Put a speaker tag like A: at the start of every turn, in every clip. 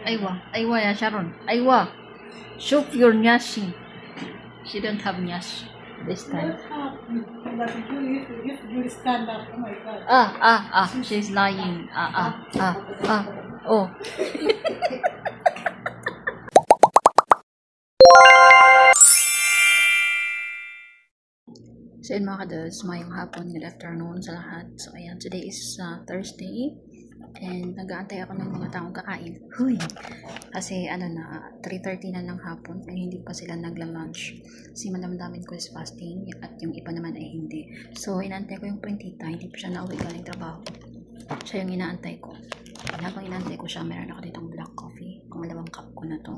A: Aywa. Aywa ya, Sharon. Aywa. Shoot your nyashi. She don't have nyash this time.
B: But you stand up. Oh my God.
A: She's lying. Oh. So yun mga kados, mayong hapon, good afternoon sa lahat. So ayan, today is Thursday. And nag-aantay ako ng mga taong kakain. Huy! Kasi 3:30 na ng hapon ay hindi pa sila nagla-lunch. Si madamdamin ko is fasting at yung iba naman ay hindi. So inaantay ko yung printita, hindi pa siya nauwi galing trabaho. Siya yung inaantay ko. And habang inaantay ko siya, meron ako ditong black coffee. Pangalawang cup ko na to.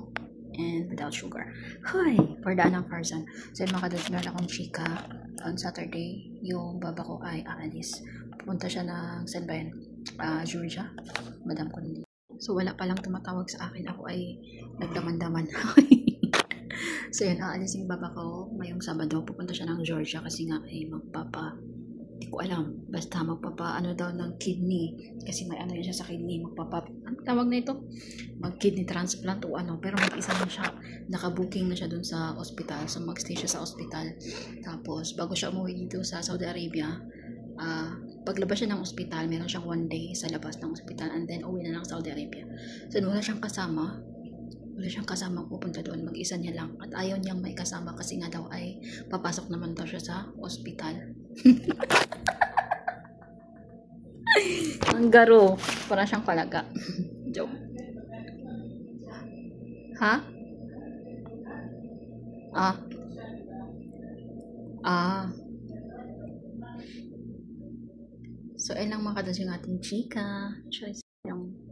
A: And without sugar. Hi! For daan ng Farzan. So yun mga kados, meron akong chika on Saturday. Yung baba ko ay aalis. Pupunta siya ng San Bayan. Georgia, madam ko hindi. So wala palang tumatawag sa akin, ako ay nagdaman-daman. So yun, aalis yung baba ko ngayong Sabado, pupunta siya ng Georgia kasi nga ay di ko alam, basta daw ng kidney, kasi may yan siya sa kidney, ano tawag na ito? Mag-kidney transplant o pero mag-isa na siya, naka-booking na siya dun sa hospital, so mag-stay siya sa hospital. Tapos bago siya umuwi dito sa Saudi Arabia, paglabas siya ng ospital, meron siyang 1 day sa labas ng ospital and then uwi na ng Saudi Arabia. So wala siyang kasama pupunta doon, mag-isa niya lang at ayaw niyang may kasama kasi nga daw ay papasok naman daw siya sa ospital. Ang garo, para siyang palaga. Joke. Ha? So, ayun lang mga kados yung ating chika.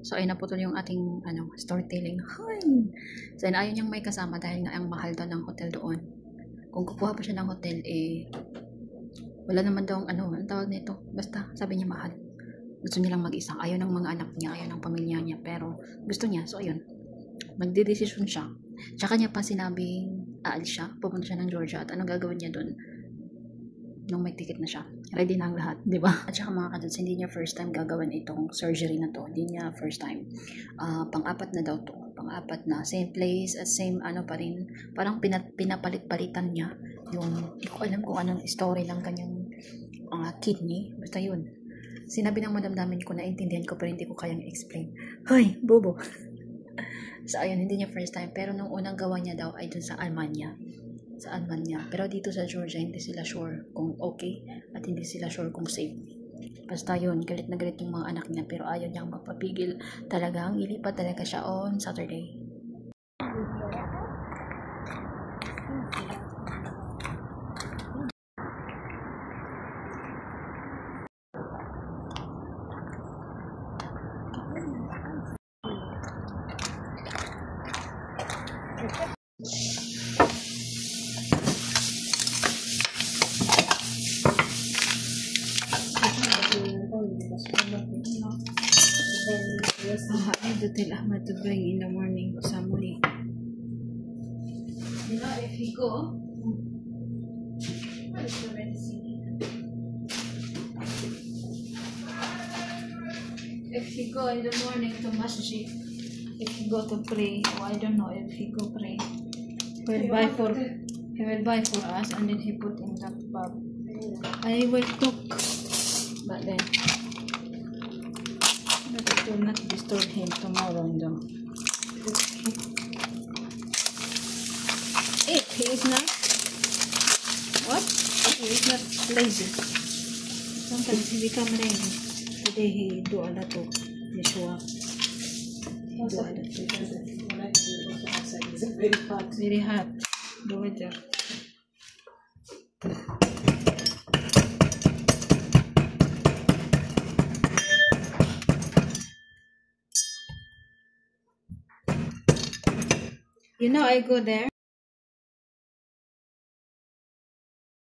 A: So, ayun naputol yung ating storytelling. So, ayaw niyang may kasama dahil nga ang mahal daw ng hotel doon. Kung kukuha pa siya ng hotel, wala naman daw ang tawag nito. Basta, sabi niya mahal. Gusto niya lang mag-isa. Ayaw ng mga anak niya, ayaw ng pamilya niya. Pero, gusto niya. So, ayun. Magdidesisyon siya. Tsaka niya pa sinabing aalis siya. Pupunta siya ng Georgia. At anong gagawin niya doon? Nung may ticket na siya. Ready na ang lahat, di ba? At saka mga kadods, hindi niya first time gagawin itong surgery na to. Hindi niya first time. Pang-apat na daw to. Pang-apat na. Same place at same pa rin. Parang pinapalit-palitan niya yung, hindi ko alam kung anong story ng kanyang kidney. Basta yun. Sinabi ng madamdamin ko, naintindihan ko pero hindi ko kayang explain. Hoy, bobo! So ayun, hindi niya first time. Pero nung unang gawa niya daw ay dun sa Almanya. Pero dito sa Georgia hindi sila sure kung okay at hindi sila sure kung safe. Basta yun, galit na galit yung mga anak niya pero ayaw niyang magpapigil. Talagang ilipat talaga siya on Saturday. Hotel Ahmad to bring in the morning sa muli. You know, if he go, what is the medicine? If he go in the morning to masjid, if he go to pray, I don't know if he go pray, he will buy for us and then he put in the bag. I will cook, but then it will not disturb him tomorrow though. He is not he is not lazy. Sometimes he become lazy. Today he do a lot of dishwashing. Very hot the weather. You know, I go there